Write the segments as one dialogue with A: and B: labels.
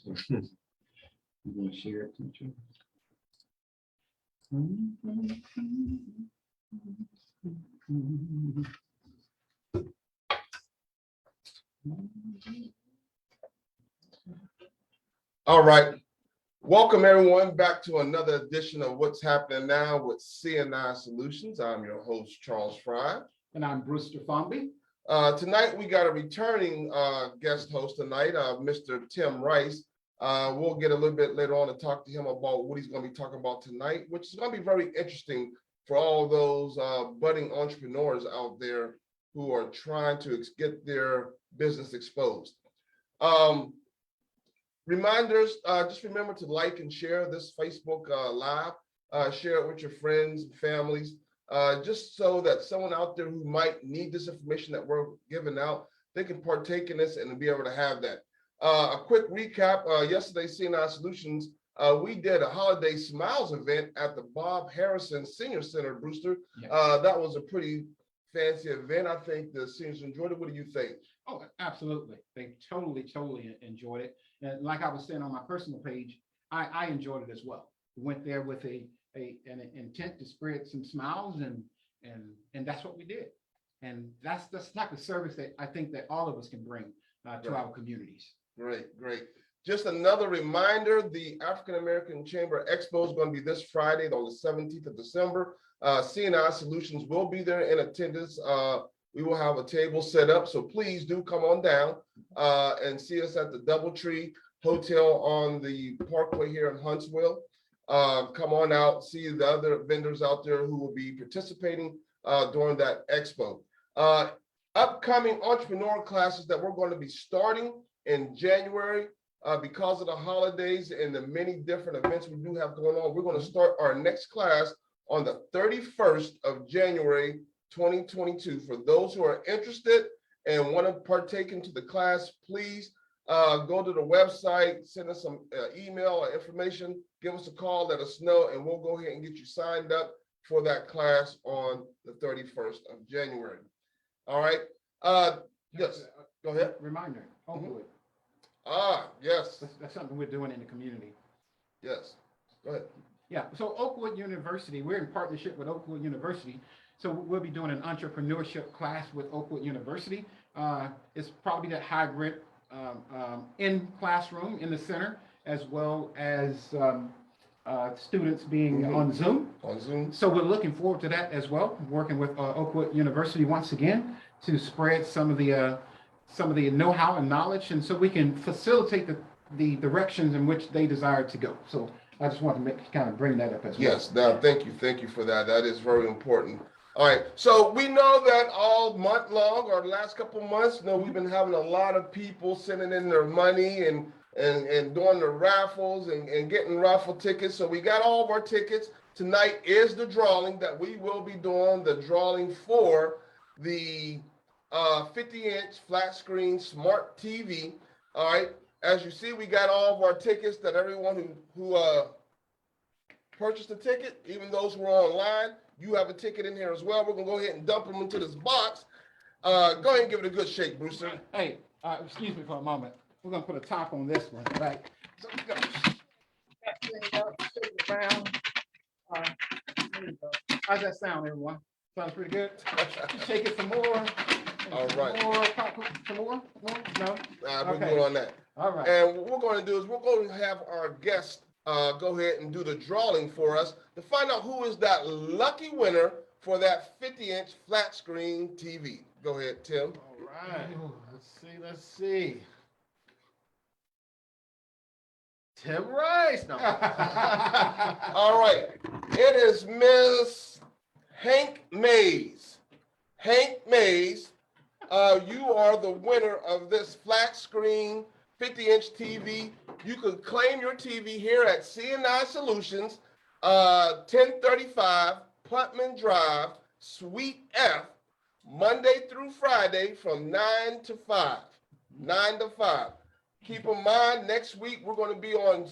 A: You want to share it, teacher?
B: All right. Welcome everyone back to another edition of What's Happening Now with CNI Solutions. I'm your host, Charles Fry.
A: And I'm Brewster Fomby.
B: Tonight we got a returning guest host tonight, Mr. Tim Rice. We'll get a little bit later on to talk to him about what he's going to be talking about tonight, which is going to be very interesting for all those budding entrepreneurs out there who are trying to get their business exposed. Reminders, just remember to like and share this Facebook Live, share it with your friends and families, just so that someone out there who might need this information that we're giving out, they can partake in this and be able to have that. A quick recap, yesterday, CNI Solutions, we did a Holiday Smiles event at the Bob Harrison Senior Center, Brewster.
A: Yes.
B: That was a pretty fancy event. I think the seniors enjoyed it. What do you think?
A: Oh, absolutely. They totally enjoyed it. And like I was saying on my personal page, I enjoyed it as well. Went there with an intent to spread some smiles, and that's what we did. And that's the type of service that I think that all of us can bring to our communities.
B: Great. Just another reminder, the African American Chamber Expo is going to be this Friday on the 17th of December. CNI Solutions will be there in attendance. We will have a table set up, so please do come on down and see us at the Doubletree Hotel on the Parkway here in Huntsville. Come on out, see the other vendors out there who will be participating during that expo. Upcoming entrepreneur classes that we're going to be starting in January because of the holidays and the many different events we do have going on. We're going to start our next class on the 31st of January 2022. For those who are interested and want to partake into the class, please go to the website, send us some email or information, give us a call, let us know, and we'll go ahead and get you signed up for that class on the 31st of January. All right. Yes, go ahead.
A: Reminder, Oakwood.
B: Yes.
A: That's something we're doing in the community.
B: Yes, go ahead.
A: Yeah, so Oakwood University, we're in partnership with Oakwood University. So we'll be doing an entrepreneurship class with Oakwood University. It's probably that hybrid in classroom in the center, as well as students being on Zoom.
B: On Zoom.
A: So we're looking forward to that as well, working with Oakwood University once again to spread some of the know-how and knowledge, and so we can facilitate the directions in which they desire to go. So I just want to kind of bring that up as well.
B: Yes, now thank you for that. That is very important. All right, so we know that all month long or the last couple of months, we've been having a lot of people sending in their money and doing the raffles and getting raffle tickets. So we got all of our tickets. Tonight is the drawing that we will be doing, the drawing for the 50-inch flat screen smart TV. All right, as you see, we got all of our tickets that everyone who purchased a ticket, even those who are online, you have a ticket in here as well. We're going to go ahead and dump them into this box. Go ahead and give it a good shake, Brewster.
A: Hey, excuse me for a moment. We're going to put a top on this one, right? So we're going to shake it around. There you go. How's that sound, everyone? Sounds pretty good. Shake it some more.
B: All right.
A: Some more? No?
B: We're good on that.
A: All right.
B: And what we're going to do is we're going to have our guest go ahead and do the drawing for us to find out who is that lucky winner for that 50-inch flat screen TV. Go ahead, Tim.
C: All right. Let's see. Tim Rice. No.
B: All right. It is Miss Hank Mays. Hank Mays, you are the winner of this flat screen 50-inch TV. You can claim your TV here at CNI Solutions, 1035 Putman Drive, Suite F, Monday through Friday from 9 to 5. 9 to 5. Keep in mind, next week we're going to be on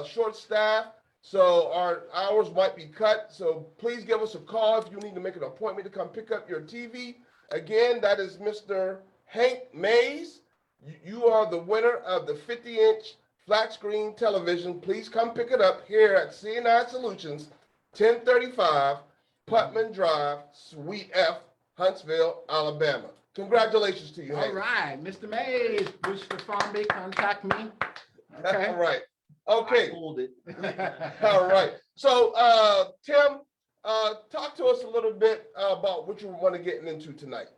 B: short staff, so our hours might be cut. So please give us a call if you need to make an appointment to come pick up your TV. Again, that is Mr. Hank Mays. You are the winner of the 50-inch flat screen television. Please come pick it up here at CNI Solutions, 1035 Putman Drive, Suite F, Huntsville, Alabama. Congratulations to you,
A: All
B: Hank.
A: right, Mr. Mays, Booster Farm Bay, contact me. Okay.
B: All right.
C: I
B: Okay.
C: pulled it.
B: All right. So, Tim, talk to us a little bit about what you want to get into tonight.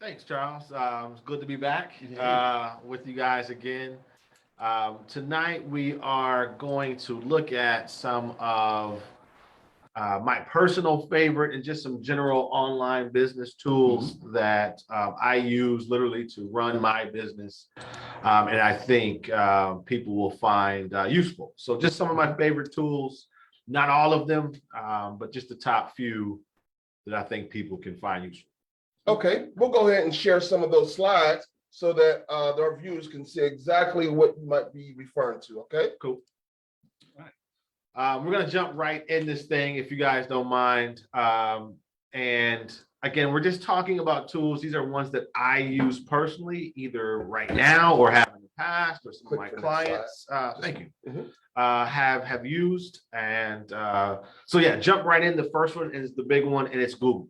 C: Thanks, Charles. It's good to be back with you guys again. Tonight we are going to look at some of my personal favorite and just some general online business tools that I use literally to run my business. And I think people will find useful. So just some of my favorite tools, not all of them, but just the top few that I think people can find useful.
B: Okay, we'll go ahead and share some of those slides so that our viewers can see exactly what you might be referring to. Okay,
C: cool. We're going to jump right in this thing, if you guys don't mind. And again, we're just talking about tools. These are ones that I use personally, either right now or have in the past, or some of my clients. Thank you. Have used. And so yeah, jump right in. The first one is the big one, and it's Google.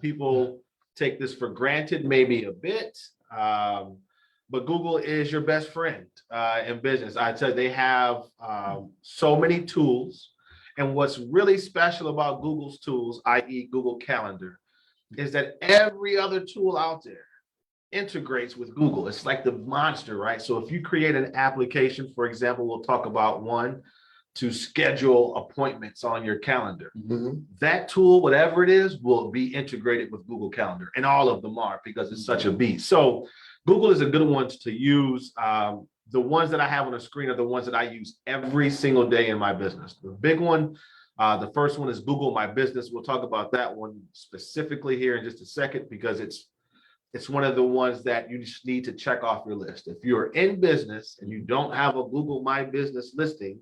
C: People take this for granted, maybe a bit. But Google is your best friend in business. I'd say they have so many tools. And what's really special about Google's tools, i.e. Google Calendar, is that every other tool out there integrates with Google. It's like the monster, right? So if you create an application, for example, we'll talk about one to schedule appointments on your calendar. That tool, whatever it is, will be integrated with Google Calendar. And all of them are, because it's such a beast. So Google is a good one to use. The ones that I have on the screen are the ones that I use every single day in my business. The big one, the first one is Google My Business. We'll talk about that one specifically here in just a second, because it's one of the ones that you just need to check off your list. If you're in business and you don't have a Google My Business listing,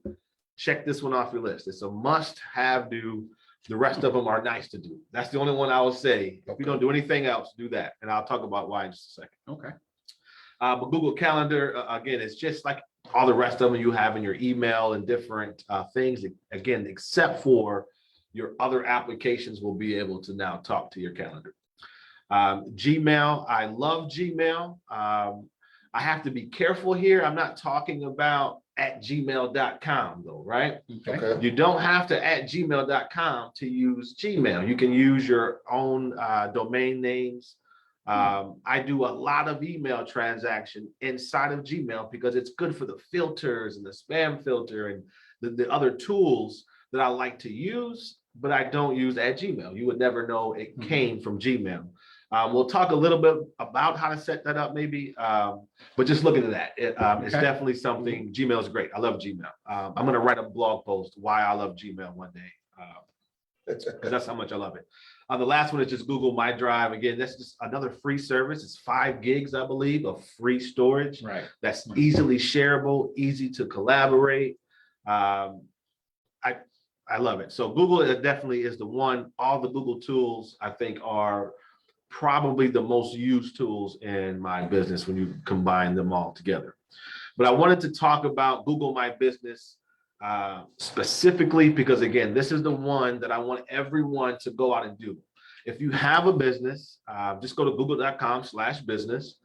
C: check this one off your list. It's a must-have do. The rest of them are nice to do. That's the only one I will say. If you don't do anything else, do that. And I'll talk about why in just a second.
A: Okay.
C: But Google Calendar, again, it's just like all the rest of them you have in your email and different things. Again, except for your other applications will be able to now talk to your calendar. Gmail, I love Gmail. I have to be careful here. I'm not talking about @gmail.com though, right?
B: Okay.
C: You don't have to @gmail.com to use Gmail. You can use your own domain names. I do a lot of email transaction inside of Gmail because it's good for the filters and the spam filter and the other tools that I like to use, but I don't use @Gmail. You would never know it came from Gmail. We'll talk a little bit about how to set that up maybe, but just look into that. It's definitely something. Gmail is great. I love Gmail. I'm going to write a blog post why I love Gmail one day, because that's how much I love it. The last one is just Google My Drive. Again, that's just another free service. It's 5 gigs, I believe, of free storage.
A: Right.
C: That's easily shareable, easy to collaborate. I love it. So Google definitely is the one. All the Google tools, I think, are probably the most used tools in my business when you combine them all together. But I wanted to talk about Google My Business specifically because, again, this is the one that I want everyone to go out and do. If you have a business, just go to google.com/business,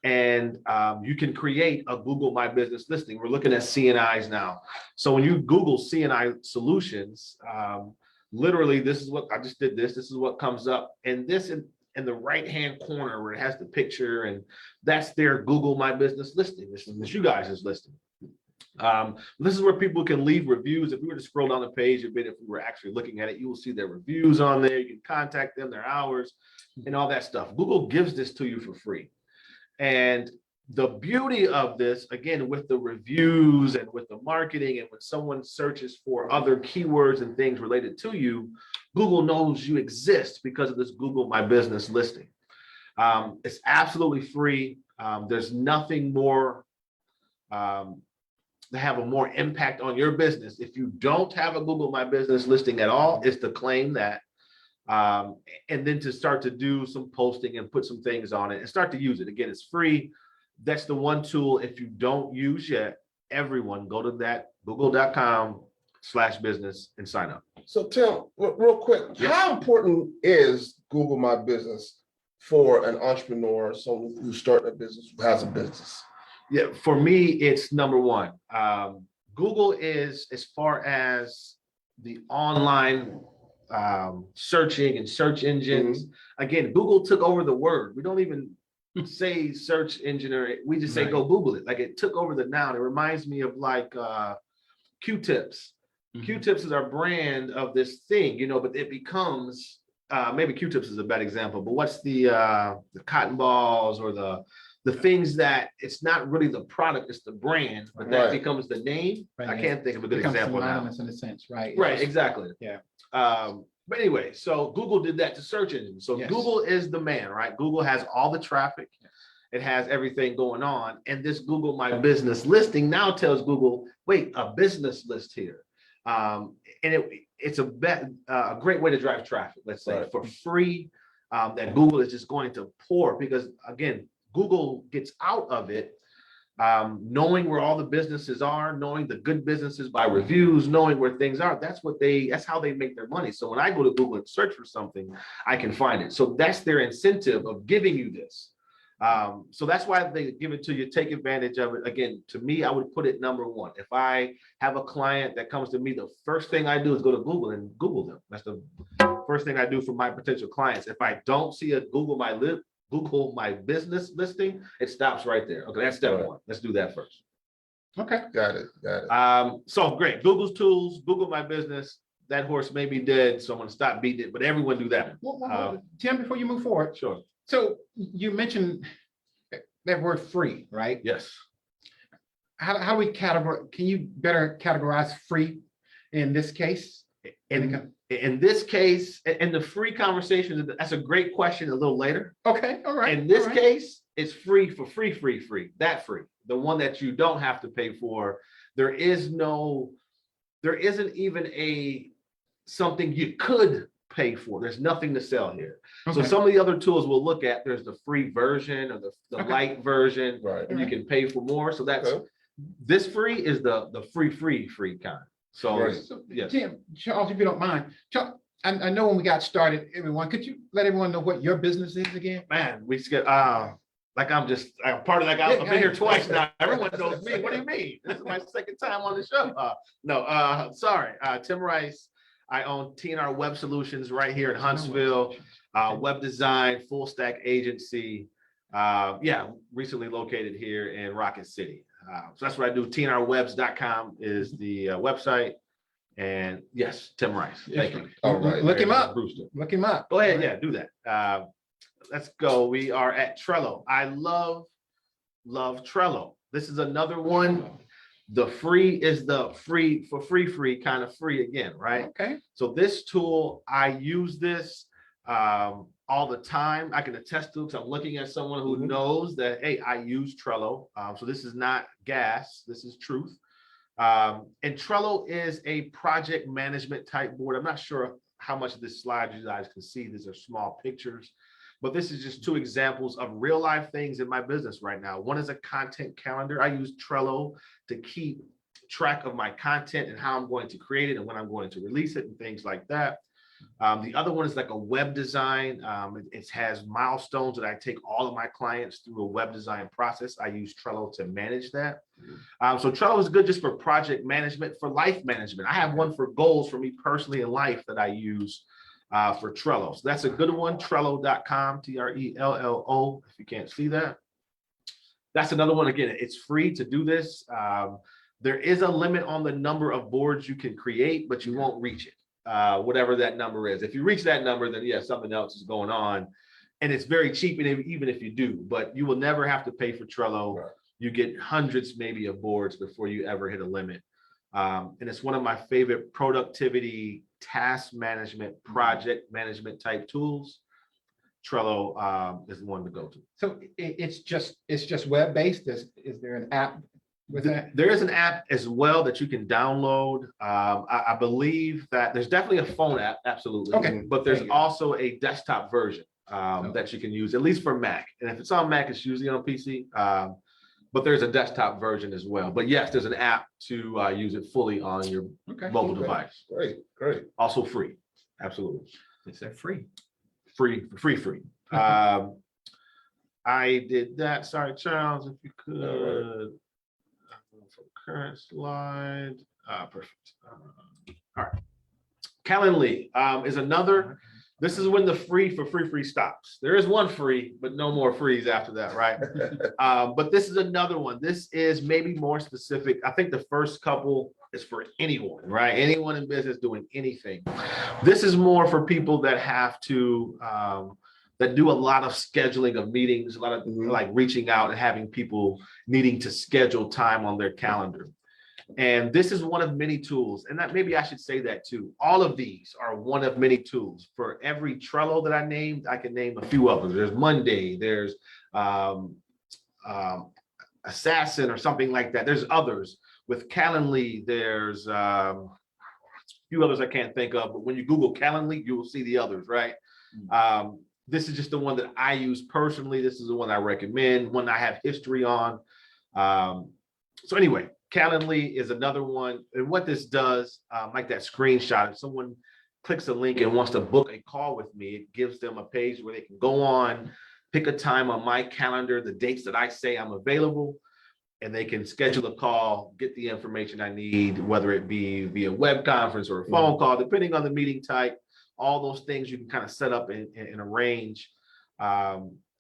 C: and you can create a Google My Business listing. We're looking at CNIs now. So when you Google CNI solutions, literally, this is what I just did. This is what comes up, and this in the right-hand corner where it has the picture, and that's their Google My Business listing. This is you guys' listing. This is where people can leave reviews. If we were to scroll down the page a bit, if we were actually looking at it, you will see their reviews on there. You can contact them, their hours, and all that stuff. Google gives this to you for free. And the beauty of this, again, with the reviews and with the marketing, and when someone searches for other keywords and things related to you, Google knows you exist because of this Google My Business listing. It's absolutely free. There's nothing more to have a more impact on your business. If you don't have a Google My Business listing at all, is to claim that, and then to start to do some posting and put some things on it and start to use it. Again, it's free. That's the one tool, if you don't use yet, everyone go to that google.com/business and sign up.
B: So Tim, real quick,
C: Yeah.
B: how important is Google My Business for an entrepreneur, someone who's starting a business, who has a business?
C: Yeah, for me, it's number one. Google is, as far as the online searching and search engines. Again, Google took over the word. We don't even say search engine, or we just say go Google it. Like, it took over the noun. It reminds me of like Q-tips. Q-tips is our brand of this thing, you know, but it becomes maybe Q-tips is a bad example, but what's the cotton balls or the things that it's not really the product, it's the brand, but that becomes the name.
A: Right.
C: I can't think of a good
A: Becomes
C: example now.
A: synonymous in a sense, right?
C: Right, exactly.
A: Yeah.
C: But anyway, so Google did that to search engines. So
A: Yes.
C: Google is the man, right? Google has all the traffic. It has everything going on. And this Google My Business listing now tells Google, wait, a business list here. And it's a great way to drive traffic, let's say, for free, that Google is just going to pour, because again, Google gets out of it knowing where all the businesses are, knowing the good businesses by reviews, knowing where things are. That's how they make their money. So when I go to Google and search for something, I can find it. So that's their incentive of giving you this. So that's why they give it to you. Take advantage of it. Again, to me, I would put it number one. If I have a client that comes to me, the first thing I do is go to Google and Google them. That's the first thing I do for my potential clients. If I don't see a Google My Business listing, it stops right there. Okay, that's step one. Let's do that first.
A: Okay.
B: Got it.
C: So great. Google's tools, Google My Business. That horse may be dead, so I'm gonna stop beating it, but everyone do that.
A: Tim, before you move forward,
C: Sure.
A: so you mentioned that word free, right?
C: Yes.
A: How do we categorize? Can you better categorize free in this case?
C: In this case, in the free conversation, that's a great question a little later.
A: Okay, all right.
C: In this case, it's free for free, that free. The one that you don't have to pay for. There isn't even something you could pay for. There's nothing to sell here.
A: Okay.
C: So some of the other tools we'll look at, there's the free version or the light version, and you can pay for more. So that's this free is the free kind. So, yes.
A: Tim, Charles, if you don't mind, Charles, I know when we got started, everyone, could you let everyone know what your business is again?
C: Man, we just get like I'm part of that guy. I've been here twice now. Everyone knows me. What do you mean? This is my second time on the show. Sorry. Tim Rice. I own T&R Web Solutions right here in Huntsville. Web design, full stack agency. Recently located here in Rocket City. So that's what I do. TNRwebs.com is the website. And yes, Tim Rice. Thank you.
B: All right.
A: Look him up.
C: Brewster.
A: Look him up.
C: Go ahead. Yeah, do that. Let's go. We are at Trello. I love Trello. This is another one. The free is the free for free kind of free again, right?
A: Okay.
C: So this tool, I use this all the time. I can attest to because I'm looking at someone who knows that, hey, I use Trello. So this is not gas, this is truth. And Trello is a project management type board. I'm not sure how much of this slide you guys can see. These are small pictures, but this is just two examples of real life things in my business right now. One is a content calendar. I use Trello to keep track of my content and how I'm going to create it and when I'm going to release it and things like that. The other one is like a web design. It has milestones that I take all of my clients through a web design process. I use Trello to manage that. So Trello is good just for project management, for life management. I have one for goals for me personally in life that I use for Trello. So that's a good one, Trello.com, Trello, if you can't see that. That's another one. Again, it's free to do this. There is a limit on the number of boards you can create, but you won't reach it. Whatever that number is. If you reach that number, then yeah, something else is going on. And it's very cheap, and even if you do, but you will never have to pay for Trello. Right. You get hundreds maybe of boards before you ever hit a limit. And it's one of my favorite productivity, task management, project management type tools. Trello is the one to go to.
A: So it's just web-based. Is there an app with that?
C: There is an app as well that you can download. I believe that there's definitely a phone app, absolutely.
A: Okay.
C: But there's also a desktop version that you can use, at least for Mac. And if it's on Mac, it's usually on PC. but there's a desktop version as well. But yes, there's an app to use it fully on your
A: Okay.
C: mobile
B: Okay.
C: device.
B: Great.
C: Also free. Absolutely.
A: They said free.
C: Free. I did that. Sorry, Charles, if you could. For current slide. Perfect. All right. Calendly is another. This is when the free stops. There is one free, but no more frees after that, right? But this is another one. This is maybe more specific. I think the first couple is for anyone, right? Anyone in business doing anything. This is more for people that have to, that do a lot of scheduling of meetings, a lot of like reaching out and having people needing to schedule time on their calendar. And this is one of many tools. And that maybe I should say that too. All of these are one of many tools. For every Trello that I named, I can name a few of them. There's Monday, there's Assassin or something like that. There's others. With Calendly, there's a few others I can't think of, but when you Google Calendly, you will see the others, right? This is just the one that I use personally. This is the one I recommend, one I have history on. So anyway, Calendly is another one. And what this does, like that screenshot, if someone clicks a link and wants to book a call with me, it gives them a page where they can go on, pick a time on my calendar, the dates that I say I'm available, and they can schedule a call, get the information I need, whether it be via web conference or a phone call, depending on the meeting type. All those things you can kind of set up and arrange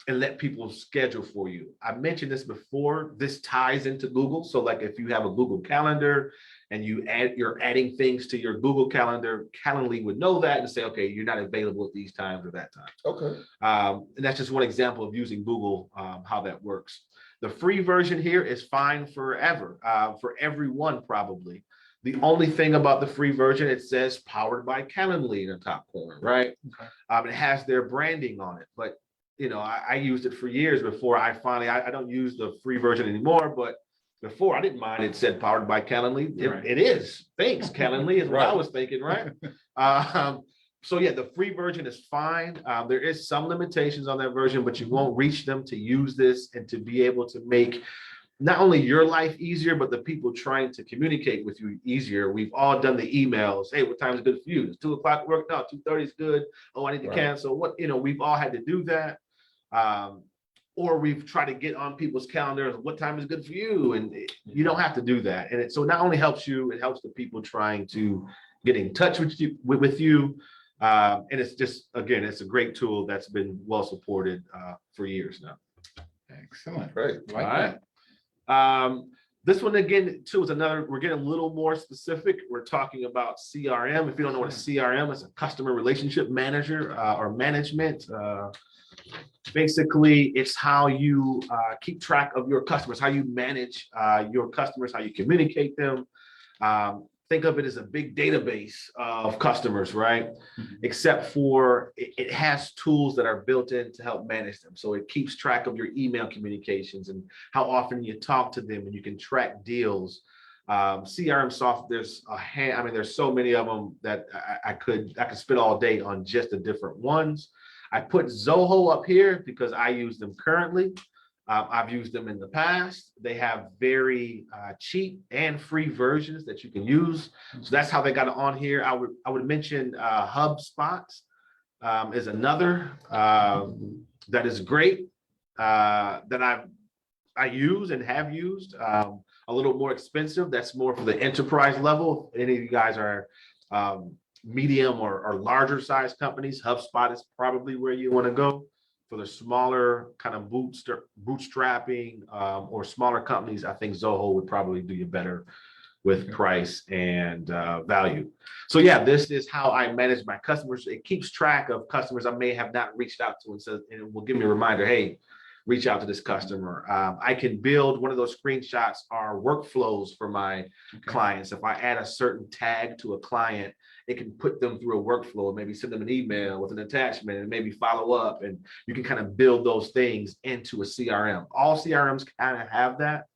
C: and let people schedule for you. I mentioned this before. This ties into Google. So like if you have a Google Calendar and you're adding things to your Google Calendar, Calendly would know that and say, okay, you're not available at these times or that time.
B: Okay.
C: And that's just one example of using Google, how that works. The free version here is fine forever, for everyone probably. The only thing about the free version, it says powered by Calendly in the top corner, right? Okay. It has their branding on it, but you know, I used it for years before I finally, I don't use the free version anymore, but before I didn't mind it said powered by Calendly. It is. Thanks, Calendly is what I was thinking, right? So yeah, the free version is fine. There is some limitations on that version, but you won't reach them to use this and to be able to make not only your life easier, but the people trying to communicate with you easier. We've all done the emails. Hey, what time is good for you? It's 2 o'clock work? No, 2:30 is good. Oh, I need to cancel. What, you know, we've all had to do that. Or we've tried to get on people's calendars. What time is good for you? And you don't have to do that. And so it not only helps you, it helps the people trying to get in touch with you. And it's just, again, it's a great tool that's been well supported for years now.
A: Excellent.
B: Great.
A: All
C: right. This one again too is another, we're getting a little more specific. We're talking about CRM. If you don't know what a CRM is, a customer relationship manager or management. Basically, it's how you keep track of your customers, how you manage your customers, how you communicate them. Think of it as a big database of customers, right? Except for it has tools that are built in to help manage them. So it keeps track of your email communications and how often you talk to them, and you can track deals. CRM software, there's so many of them that I could spend all day on just the different ones. I put Zoho up here because I use them currently. I've used them in the past. They have very cheap and free versions that you can use. So that's how they got it on here. I would mention HubSpot is another that is great that I use and have used. A little more expensive. That's more for the enterprise level. If any of you guys are medium or larger size companies, HubSpot is probably where you want to go. For the smaller kind of bootstrapping or smaller companies, I think Zoho would probably do you better with price and value. So yeah, this is how I manage my customers. It keeps track of customers I may have not reached out to, and so it will give me a reminder, hey, reach out to this customer. I can build one of those screenshots are workflows for my clients. If I add a certain tag to a client, it can put them through a workflow and maybe send them an email with an attachment and maybe follow up. And you can kind of build those things into a CRM. All CRMs kind of have that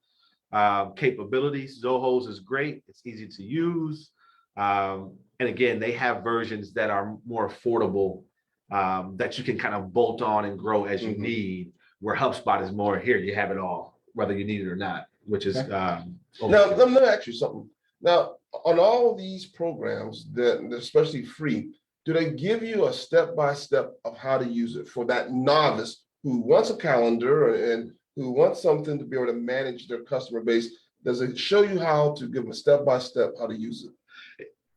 C: capabilities. Zoho's is great. It's easy to use. And again, they have versions that are more affordable that you can kind of bolt on and grow as you need, where HubSpot is more here. You have it all whether you need it or not, which is
A: Okay.
B: Now, let me ask you something. Now, on all these programs that, especially free, do they give you a step-by-step of how to use it for that novice who wants a calendar and who wants something to be able to manage their customer base? Does it show you how to give them a step-by-step how to use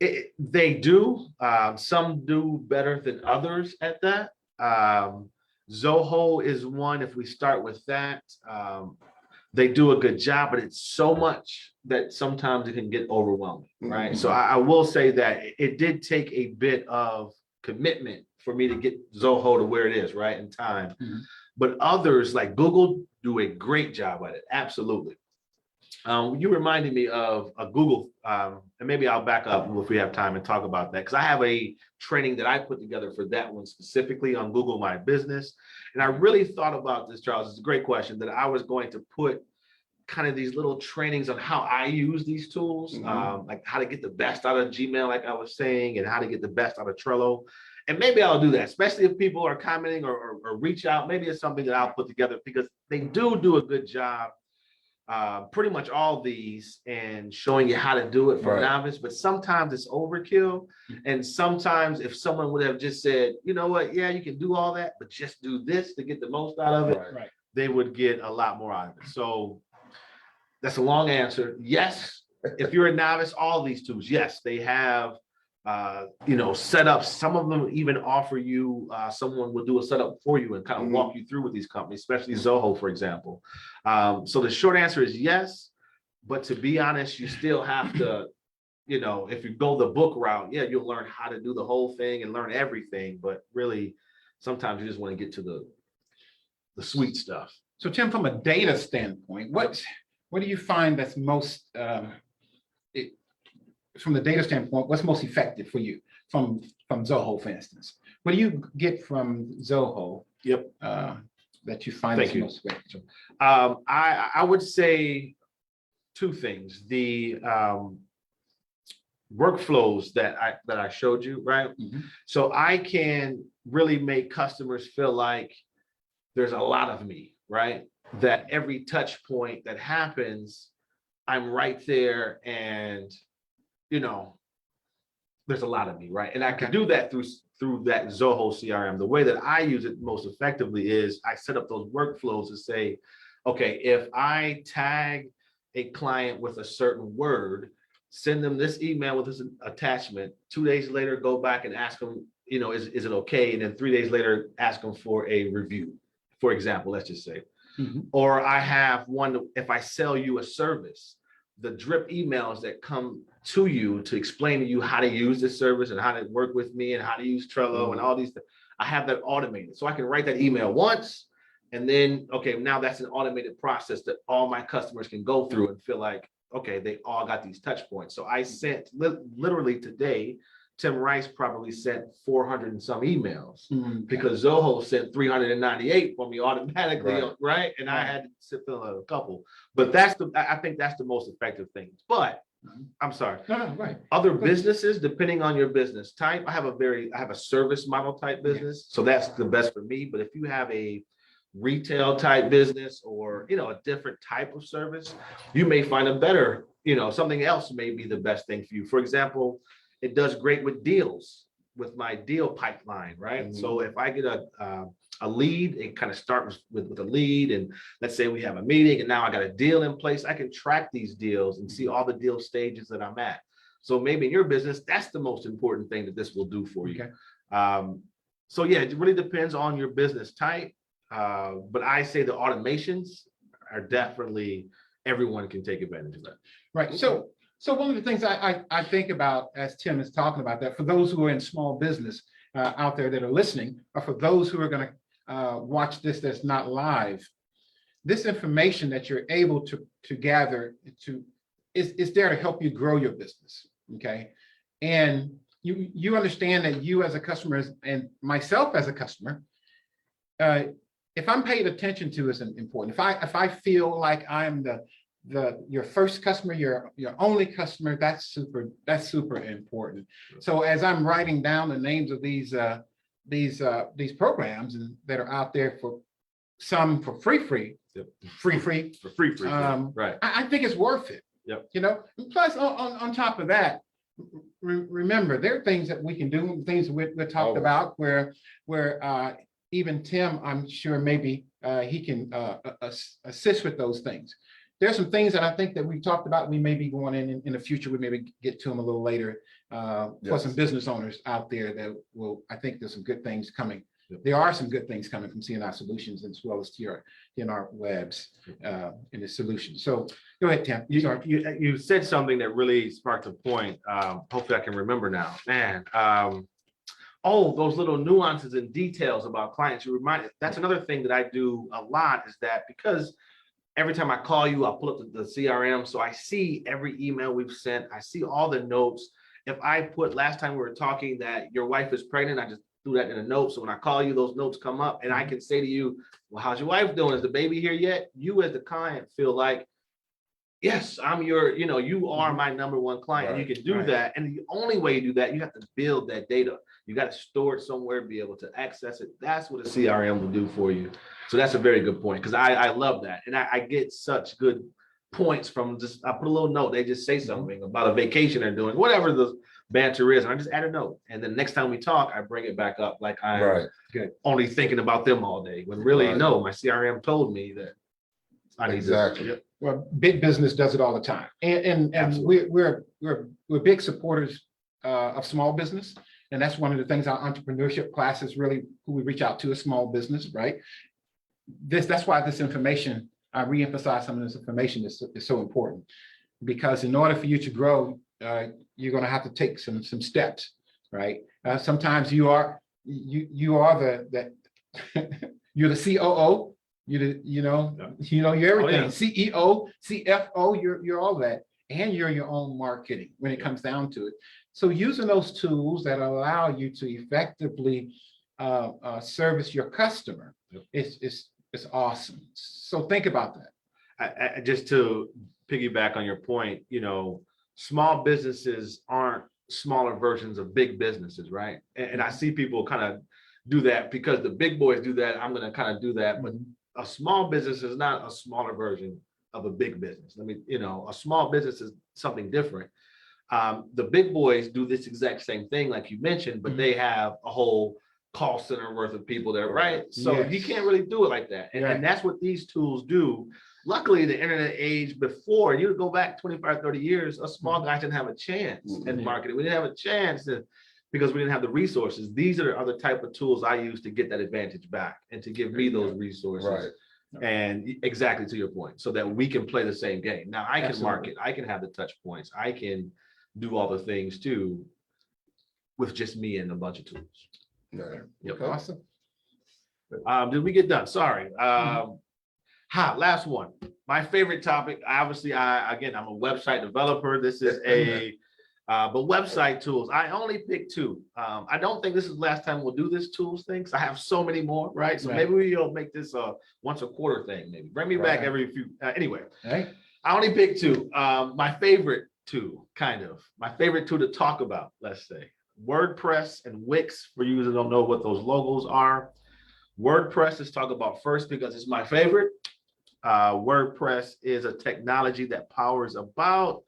B: it?
C: They do. Some do better than others at that. Zoho is one. If we start with that, they do a good job, but it's so much that sometimes it can get overwhelming, right? So I will say that it did take a bit of commitment for me to get Zoho to where it is, right, in time. But others like Google do a great job at it. Absolutely. You reminded me of a Google, and maybe I'll back up if we have time and talk about that, because I have a training that I put together for that one specifically on Google My Business. And I really thought about this, Charles. It's a great question, that I was going to put kind of these little trainings on how I use these tools, like how to get the best out of Gmail, like I was saying, and how to get the best out of Trello. And maybe I'll do that, especially if people are commenting or reach out. Maybe it's something that I'll put together, because they do a good job. Pretty much all these and showing you how to do it for a novice, but sometimes it's overkill. And sometimes if someone would have just said, you know what, yeah, you can do all that, but just do this to get the most out of it, they would get a lot more out of it. So that's a long answer. Yes, if you're a novice, all these tools, yes, they have setups. Some of them even offer you, someone will do a setup for you and kind of walk you through with these companies, especially Zoho, for example. So the short answer is yes, but to be honest, you still have to, if you go the book route, yeah, you'll learn how to do the whole thing and learn everything. But really, sometimes you just want to get to the sweet stuff.
A: So Tim, from a data standpoint, what do you find that's most, from the data standpoint, what's most effective for you from Zoho, for instance? What do you get from Zoho? That you find is most effective?
C: I would say two things. The workflows that I showed you, right? So I can really make customers feel like there's a lot of me, right? That every touch point that happens, I'm right there, and there's a lot of me, right? And I can do that through that Zoho CRM. The way that I use it most effectively is I set up those workflows to say, okay, if I tag a client with a certain word, send them this email with this attachment, 2 days later, go back and ask them, is it okay? And then 3 days later, ask them for a review, for example, let's just say. Or I have one, if I sell you a service, the drip emails that come to you to explain to you how to use this service and how to work with me and how to use Trello and all these things. I have that automated. So I can write that email once, and then, okay, now that's an automated process that all my customers can go through and feel like, okay, they all got these touch points. So I sent literally today, Tim Rice probably sent 400 and some emails because Zoho sent 398 for me automatically, right? And I had to fill out a couple. But I think that's the most effective thing. But I'm sorry. Other businesses, depending on your business type, I have a service model type business. So that's the best for me. But if you have a retail type business or, a different type of service, you may find a better, something else may be the best thing for you. For example, it does great with deals, with my deal pipeline, right? So if I get a lead, it kind of starts with a lead, and let's say we have a meeting and now I got a deal in place, I can track these deals and see all the deal stages that I'm at. So maybe in your business, that's the most important thing that this will do for you. So yeah, it really depends on your business type. But I say the automations are definitely, everyone can take advantage of that.
A: Right. So one of the things I think about as Tim is talking about that, for those who are in small business out there that are listening, or for those who are going to watch this that's not live, this information that you're able to gather is there to help you grow your business. Okay. And you understand that you as a customer and myself as a customer, if I'm paid attention to is important. If I feel like I'm your first customer, your only customer, that's super important. So as I'm writing down the names of these programs that are out there, for some for free,
C: Yep.
A: free.
C: For free, right.
A: I think it's worth it.
C: Yep.
A: You know, plus on top of that, remember, there are things that we can do, things we talked
B: Always.
A: about where even Tim, I'm sure maybe he can assist with those things. There's some things that I think that we talked about, we may be going in the future, we maybe get to them a little later, for
B: Yes.
A: some business owners out there that will, I think there's some good things coming.
C: Yep.
A: There are some good things coming from CNI Solutions as well as TNR Webs in the solution. So go ahead, Tim. Sorry.
C: You said something that really sparked a point. Hopefully I can remember now, man. Oh, those little nuances and details about clients. You reminded, that's another thing that I do a lot, is that because every time I call you, I'll pull up the CRM. So I see every email we've sent. I see all the notes. If I put, last time we were talking that your wife is pregnant, I just threw that in a note. So when I call you, those notes come up and I can say to you, well, how's your wife doing? Is the baby here yet? You as the client feel like, yes, I'm your, you are my number one client.
B: Right,
C: You can do
A: right.
C: that. And the only way you do that, you have to build that data. You got to store it somewhere, be able to access it. That's what a CRM will do for you. So that's a very good point, because I love that. And I get such good points from just, I put a little note. They just say something about a vacation they're doing, whatever the banter is. And I just add a note. And then next time we talk, I bring it back up like I'm
B: Right.
C: only thinking about them all day. When really,
B: Right.
C: no, my CRM told me that I need
B: Exactly.
C: to.
A: Well, big business does it all the time. And
C: Absolutely.
A: we're big supporters of small business. And that's one of the things our entrepreneurship classes really, who we reach out to, is small business, right? That's why this information, I reemphasize some of this information is so important. Because in order for you to grow, you're going to have to take some steps, right? Sometimes you are the you're the COO, you're everything.
C: yeah.
A: CEO, CFO, you're all that, and you're your own marketing when it comes down to it. So using those tools that allow you to effectively service your customer is awesome. So think about that.
C: I just to piggyback on your point, small businesses aren't smaller versions of big businesses, right? And I see people kind of do that because the big boys do that. I'm going to kind of do that, but a small business is not a smaller version of a big business. A small business is something different. The big boys do this exact same thing, like you mentioned, but they have a whole call center worth of people there, right? So
A: Yes.
C: you can't really do it like that. And that's what these tools do. Luckily, the internet age before, you go back 25, 30 years, a small guy didn't have a chance in marketing. We didn't have a chance because we didn't have the resources. These are the type of tools I use to get that advantage back and to give me those resources.
B: Right.
C: And exactly to your point, so that we can play the same game. Now I can
A: Absolutely.
C: market, I can have the touch points, I can do all the things too with just me and a bunch of tools.
B: Yeah.
C: Yep.
A: Awesome.
C: Did we get done? Sorry. Last one. My favorite topic. Obviously, I'm a website developer. This is but website tools. I only pick two. I don't think this is the last time we'll do this tools thing. I have so many more, right? So
A: Right.
C: maybe we'll make this a once a quarter thing. Maybe bring me back
A: Right.
C: every few. Anyway,
A: Right.
C: I only pick two. My favorite two to talk about. Let's say WordPress and Wix. For you that don't know what those logos are, WordPress is talk about first because it's my favorite. WordPress is a technology that powers about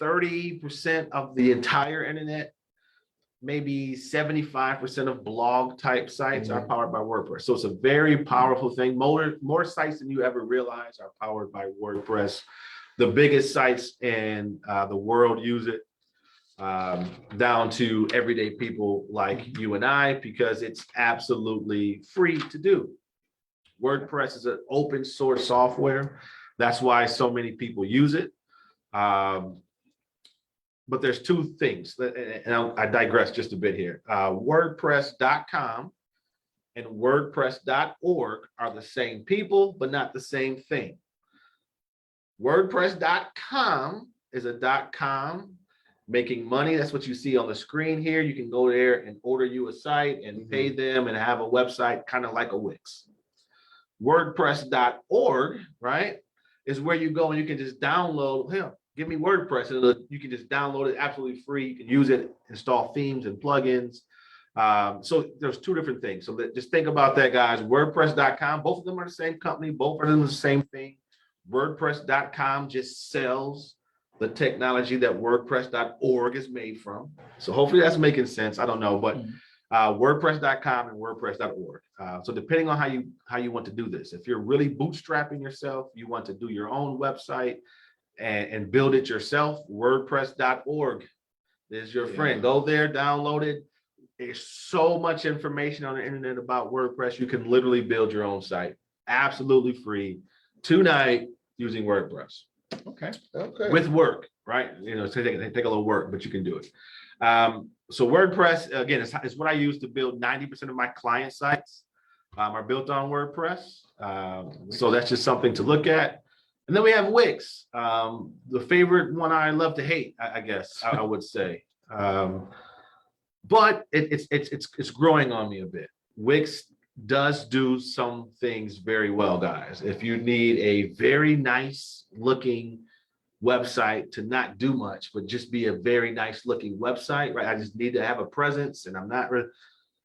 C: 30% of the entire internet. Maybe 75% of blog type sites are powered by WordPress. So it's a very powerful thing. More sites than you ever realize are powered by WordPress. The biggest sites in the world use it, down to everyday people like you and I, because it's absolutely free to do. WordPress is an open source software. That's why so many people use it. But there's two things, and I digress just a bit here. WordPress.com and WordPress.org are the same people, but not the same thing. WordPress.com is a .com making money. That's what you see on the screen here. You can go there and order you a site and pay them and have a website kind of like a Wix. WordPress.org, right, is where you go and you can just download, give me WordPress, and you can just download it absolutely free. You can use it, install themes and plugins. So there's two different things. So just think about that, guys. WordPress.com, both of them are the same company, both of them are the same thing. WordPress.com just sells the technology that WordPress.org is made from. So hopefully that's making sense. I don't know, but WordPress.com and WordPress.org. So depending on how you want to do this, if you're really bootstrapping yourself, you want to do your own website and build it yourself, WordPress.org is your friend. Go there, download it. There's so much information on the internet about WordPress. You can literally build your own site absolutely free tonight using WordPress.
A: Okay.
C: With work, right? It's take a little work, but you can do it. So WordPress, again, is what I use to build 90% of my client sites are built on WordPress. So that's just something to look at. And then we have Wix, the favorite one I love to hate, I guess I would say. But it's growing on me a bit. Wix does do some things very well, guys. If you need a very nice looking website to not do much, but just be a very nice looking website, right? I just need to have a presence and I'm not really.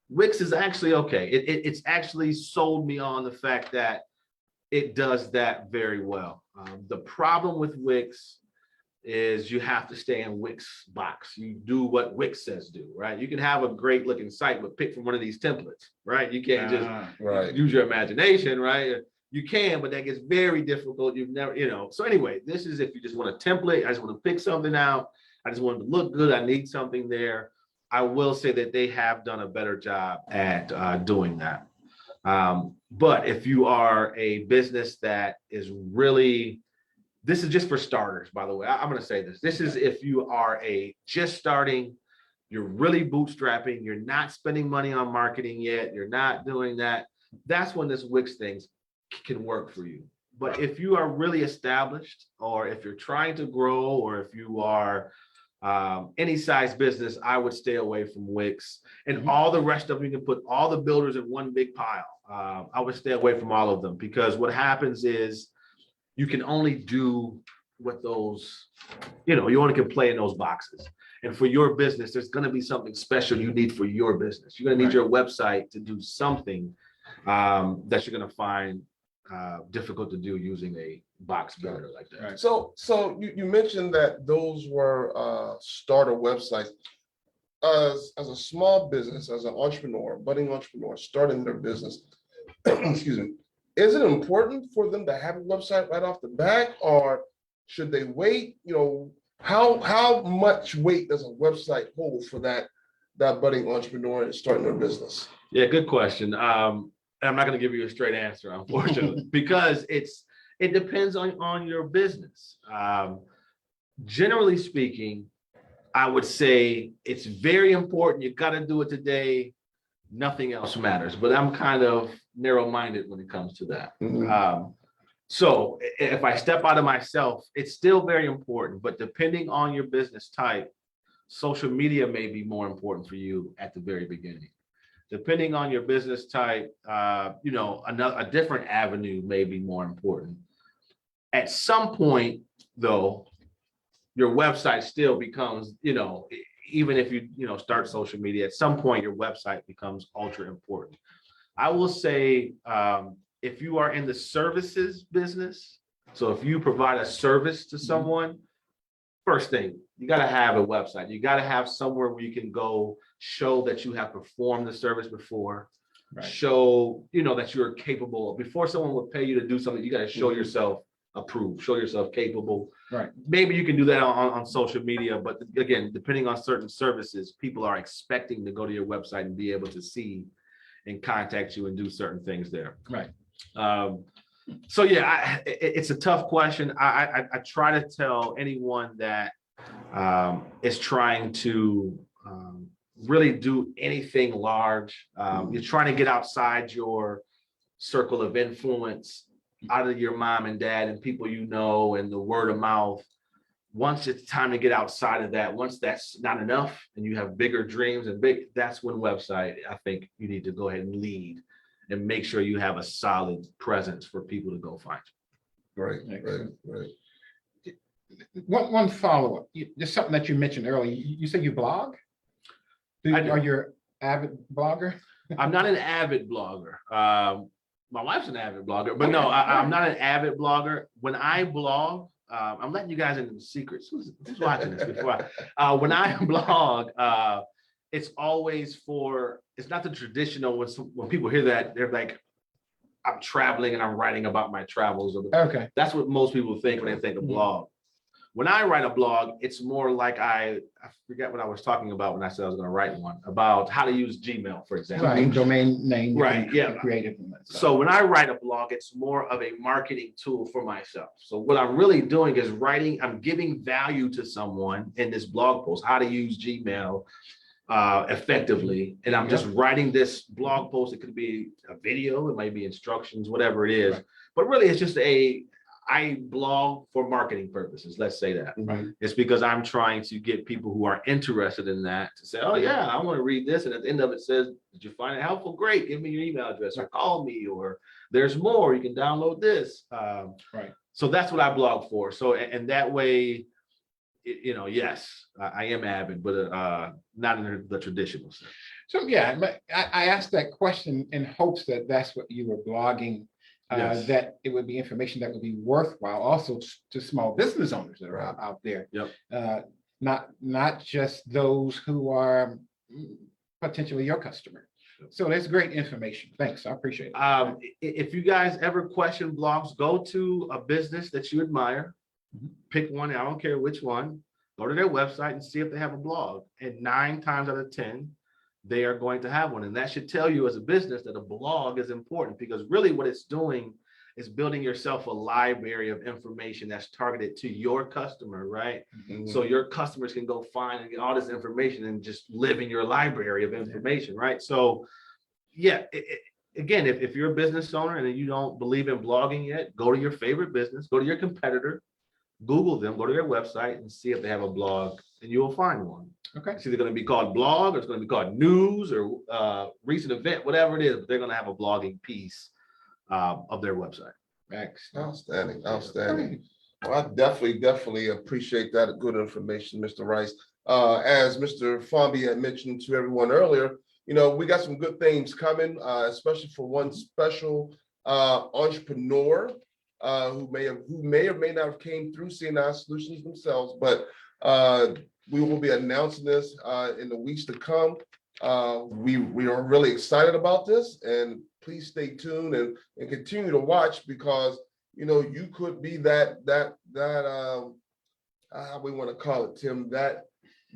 C: Wix is actually okay. It's actually sold me on the fact that it does that very well. The problem with Wix is you have to stay in Wix box. You do what Wix says do, right? You can have a great looking site, but pick from one of these templates, right? You can't just use your imagination, right? You can, but that gets very difficult. You've never, So anyway, this is if you just want a template. I just want to pick something out. I just want it to look good. I need something there. I will say that they have done a better job at doing that. But if you are a business that is really, this is just for starters, by the way. I'm going to say this. This is if you are just starting, you're really bootstrapping, you're not spending money on marketing yet, you're not doing that. That's when this Wix thing can work for you. But if you are really established, or if you're trying to grow, or if you are any size business, I would stay away from Wix. And all the rest of them, you can put all the builders in one big pile. I would stay away from all of them, because what happens is you can only do what those, you only can play in those boxes. And for your business, there's going to be something special you need for your business. You're going to need your website to do something that you're going to find difficult to do using a box builder like that.
B: Right. So you mentioned that those were starter websites. As a small business, as an entrepreneur, budding entrepreneur, starting their business, excuse me, is it important for them to have a website right off the bat, or should they wait? How much weight does a website hold for that budding entrepreneur and starting their business?
C: Yeah, good question. I'm not going to give you a straight answer, unfortunately, because it depends on your business. Generally speaking, I would say it's very important. You got to do it today. Nothing else matters. But I'm kind of narrow-minded when it comes to that. So if I step out of myself, it's still very important. But depending on your business type, social media may be more important for you at the very beginning. Depending on your business type, a different avenue may be more important. At some point, though, your website still becomes, even if you start social media, at some point your website becomes ultra important. I will say, if you are in the services business, so if you provide a service to someone, first thing, you got to have a website. You got to have somewhere where you can go show that you have performed the service before, show, that you're capable. Before someone will pay you to do something, you got to show yourself approved, show yourself capable. Right. Maybe you can do that on social media, but again, depending on certain services, people are expecting to go to your website and be able to see and contact you and do certain things there. Right. So yeah, it's a tough question. I try to tell anyone that is trying to really do anything large. You're trying to get outside your circle of influence, out of your mom and dad and people and the word of mouth. Once it's time to get outside of that, once that's not enough and you have bigger dreams that's when website, I think you need to go ahead and lead and make sure you have a solid presence for people to go find you.
B: Right.
A: One follow-up. Just something that you mentioned earlier. You said you blog? Are your avid blogger?
C: I'm not an avid blogger. My wife's an avid blogger, but no,
A: Okay,
C: I'm not an avid blogger. When I blog, I'm letting you guys into the secrets. Who's watching this before? When I blog, it's always it's not the traditional, when people hear that, they're like, I'm traveling and I'm writing about my travels.
A: Okay.
C: That's what most people think when they think of blog. When I write a blog, it's more like I forget what I was talking about when I said I was going to write one, about how to use Gmail, for example.
A: Right, domain name.
C: Right, yeah.
A: Creative. From that.
C: So when I write a blog, it's more of a marketing tool for myself. So what I'm really doing is I'm giving value to someone in this blog post, how to use Gmail effectively. And I'm just writing this blog post. It could be a video, it might be instructions, whatever it is. Right. But really, it's just I blog for marketing purposes. Let's say that.
A: Right.
C: It's because I'm trying to get people who are interested in that to say, oh yeah, I want to read this. And at the end of it says, did you find it helpful? Great. Give me your email address or call me, or there's more. You can download this.
A: Right.
C: So that's what I blog for. So, and that way, yes, I am avid, but not in the traditional sense.
A: So yeah, but I asked that question in hopes that that's what you were blogging.
C: Yes.
A: That it would be information that would be worthwhile also to small business owners that are out there.
C: Yep.
A: Not just those who are potentially your customer. So that's great information. Thanks. I appreciate it.
C: If you guys ever question blogs, go to a business that you admire, pick one. I don't care which one. Go to their website and see if they have a blog. And 9 times out of 10, they are going to have one. And that should tell you as a business that a blog is important, because really what it's doing is building yourself a library of information that's targeted to your customer, right? Mm-hmm. So your customers can go find and get all this information and just live in your library of information, right? So yeah, again, if you're a business owner and you don't believe in blogging yet, go to your favorite business, go to your competitor, Google them, go to their website and see if they have a blog, and you will find one.
A: Okay.
C: It's either going to be called blog, or it's going to be called news, or recent event, whatever it is, but they're going to have a blogging piece of their website.
B: Outstanding. Well, I definitely appreciate that good information, Mr. Rice. As Mr. Fomby had mentioned to everyone earlier, we got some good things coming, especially for one special entrepreneur who may or may not have came through CNI Solutions themselves, but we will be announcing this in the weeks to come. We are really excited about this, and please stay tuned and continue to watch, because you could be that how we want to call it, Tim, that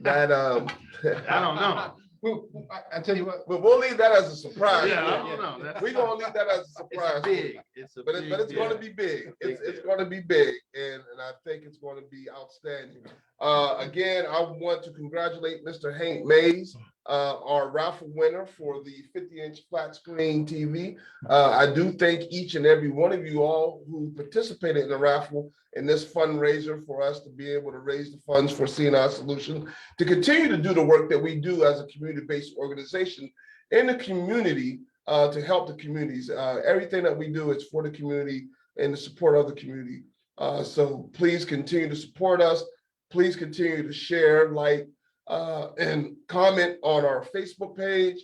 C: I don't know.
A: Well, I tell you what,
B: but we'll leave that as a surprise.
C: Yeah, I don't know.
B: We're gonna leave that as a surprise.
C: It's big.
B: But it's going to be big. It's going to be big, and I think it's going to be outstanding. Again, I want to congratulate Mr. Hank Mays, our raffle winner for the 50-inch flat screen TV. I do thank each and every one of you all who participated in the raffle in this fundraiser for us to be able to raise the funds for CNI Solutions to continue to do the work that we do as a community-based organization in the community, to help the communities. Everything that we do is for the community and the support of the community. So please continue to support us. Please continue to share, like, and comment on our Facebook page.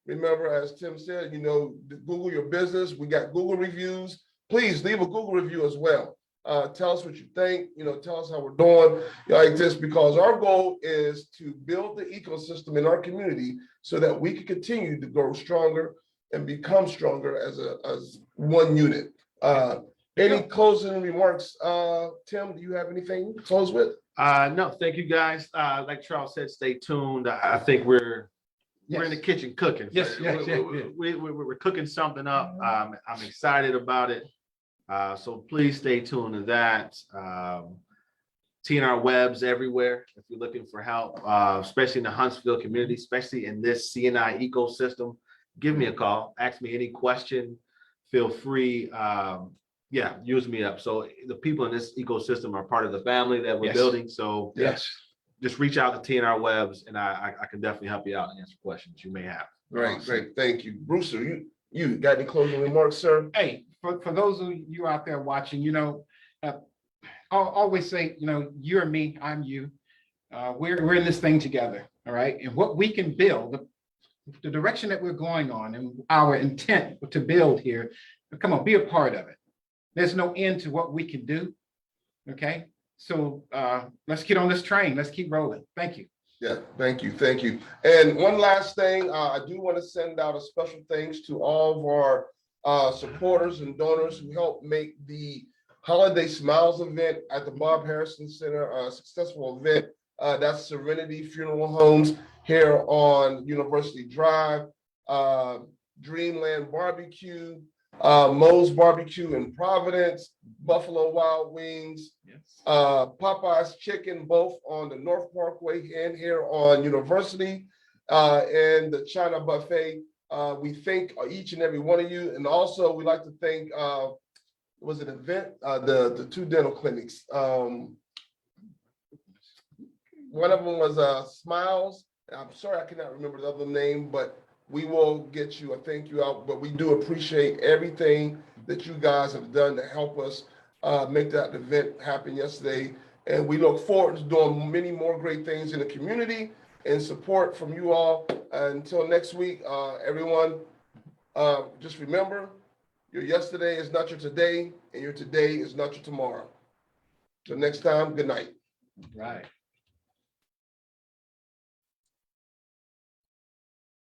B: Remember, as Tim said, Google your business. We got Google reviews. Please leave a Google review as well. Tell us what you think, tell us how we're doing like this, because our goal is to build the ecosystem in our community so that we can continue to grow stronger and become stronger as one unit. Any closing remarks, Tim? Do you have anything to close with?
C: No, thank you guys. Like Charles said, stay tuned. I think we're in the kitchen cooking.
A: Yes.
C: We're cooking something up. I'm excited about it. So please stay tuned to that. TNR Webs everywhere if you're looking for help, especially in the Huntsville community, especially in this CNI ecosystem. Give me a call. Ask me any question. Feel free. Use me up. So the people in this ecosystem are part of the family that we're building. So just reach out to TNR Webs, and I can definitely help you out and answer questions you may have.
B: Great. Thank you. Brewster, you got any closing remarks, sir?
A: Hey, for those of you out there watching, I'll always say, you're me, I'm you. We're in this thing together, all right? And what we can build, the direction that we're going on and our intent to build here, come on, be a part of it. There's no end to what we can do. Okay, so let's get on this train. Let's keep rolling. Thank you.
B: Yeah, thank you, thank you. And one last thing, I do want to send out a special thanks to all of our supporters and donors who helped make the Holiday Smiles event at the Bob Harrison Center a successful event. That's Serenity Funeral Homes here on University Drive, Dreamland Barbecue, Moe's Barbecue in Providence, Buffalo Wild Wings, Popeye's Chicken, both on the North Parkway and here on University, and the China Buffet. We thank each and every one of you. And also we'd like to thank, was it event, the two dental clinics. One of them was Smiles. I'm sorry, I cannot remember the other name, but we will get you a thank you out. But we do appreciate everything that you guys have done to help us make that event happen yesterday. And we look forward to doing many more great things in the community and support from you all. Until next week, everyone, just remember, your yesterday is not your today, and your today is not your tomorrow. Till next time, good night.
A: Right.